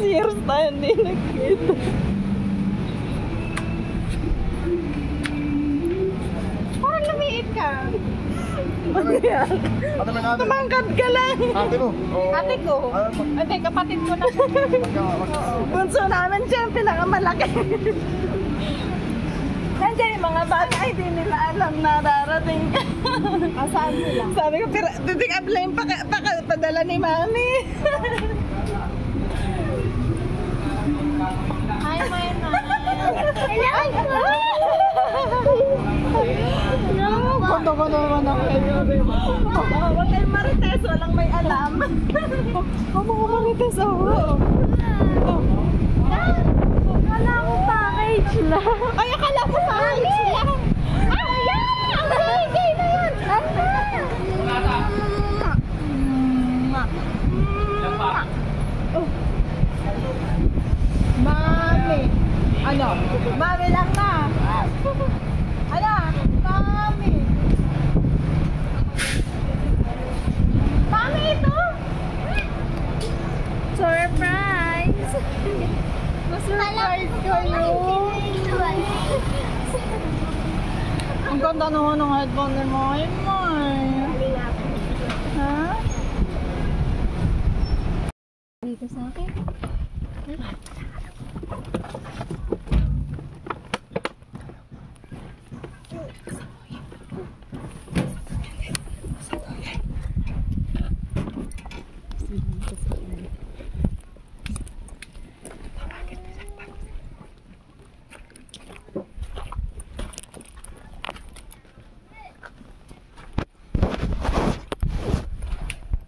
years tayo hindi nagkita. Parang lumiit ka. Ano yan? Tumangkad ka lang. Ate mo? Ate ko. Ate, kapatid ko na. Bunso namin siya yung pinakamalaki. Nandiyan yung mga bata, hindi nila alam na darating ka. Saan nila? Sabi ko, pick up lang yung padala ni Mami. Hi, my mom. Kondo-kondo kayo. Huwag kayong marites, walang may alam. Marites ako. Akala ko package lang. Ay, akala ko package lang. Ayan! Ang gay na yan! Mami! Ano? Mami lang na! Ano? Mami! Mami ito! Surprise! Surprise kayo! Ang ganda naman ng headband ni Maymay. Ha? Dito sa akin.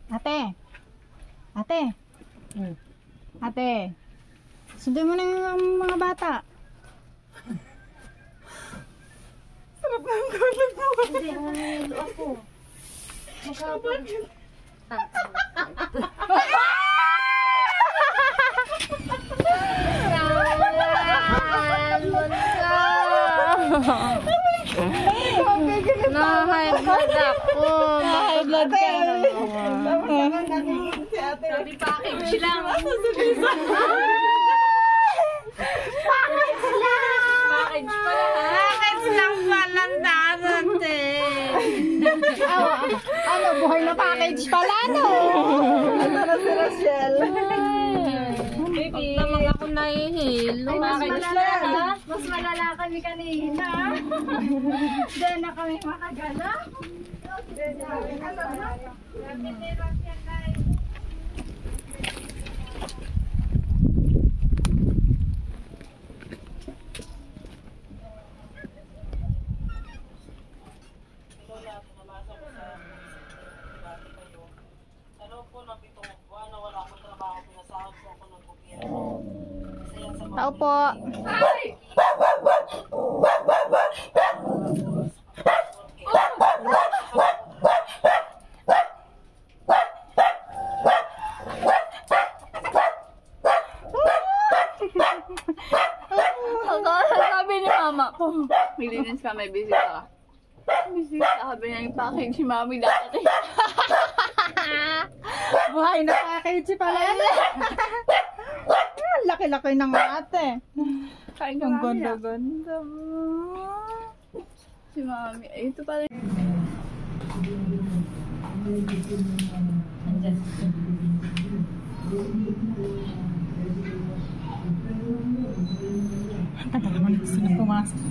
Ate. Ate. Ate. Sundan mo na yung mga bata. Sarap na ang gulat mo. Hindi, ano ako. Magkabag. Na-high blood ako. Na-high blood ka. Sabi package lang. Package lang. Package pala. Package lang pala dati. Ano, buhay na package pala, no? Ano na si Rochelle? Baby. Pag naman ako nahihilo. Mas malala kami kanina. Diyan na kami makagala. Tao po. Sabi ni mama ko, Milinis ka, may bisita ka. Bisita, sabi niya yung package si mami dati. Buhay na package pala. Laki-laki ng ate. Kain ka Ang mami na. ganda-ganda. Si mami, ay ito pala. Ang tagal naman gusto na pumasok.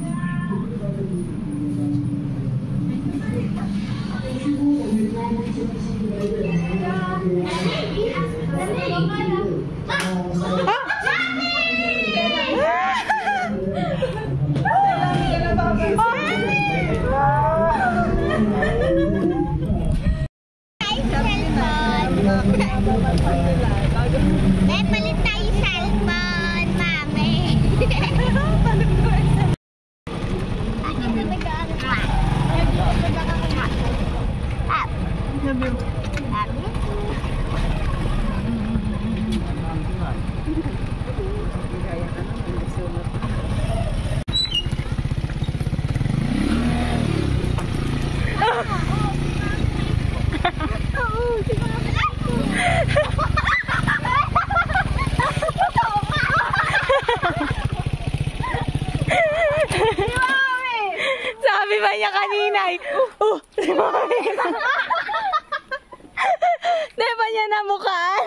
May palit tayo cellphone, mami. Ano na nag-aaral pa? Sabi mo. Nay. Si Mami. Di ba niya namukhaan?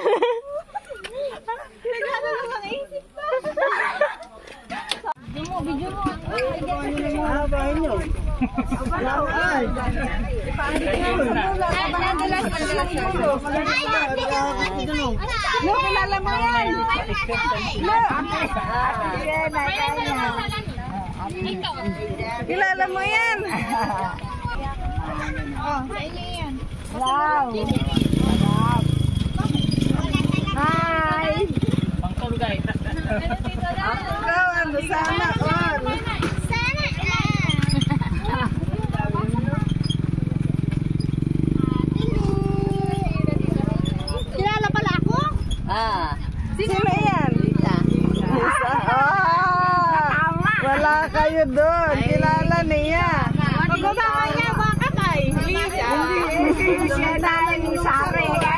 Nagano lang ang isip ko. Video mo. Bahay niyo. Ay. Lo, kilala mo yan. Lo. Kilala mo yan. Wow. Hi. Ikaw, ano, sana all. Sana kilala pala ako? Sino yan? Lisa. Wala kayo doon. Kilala niya. Pagbaba niya, bakit ay? Lisa. Hindi siya namin sa akin.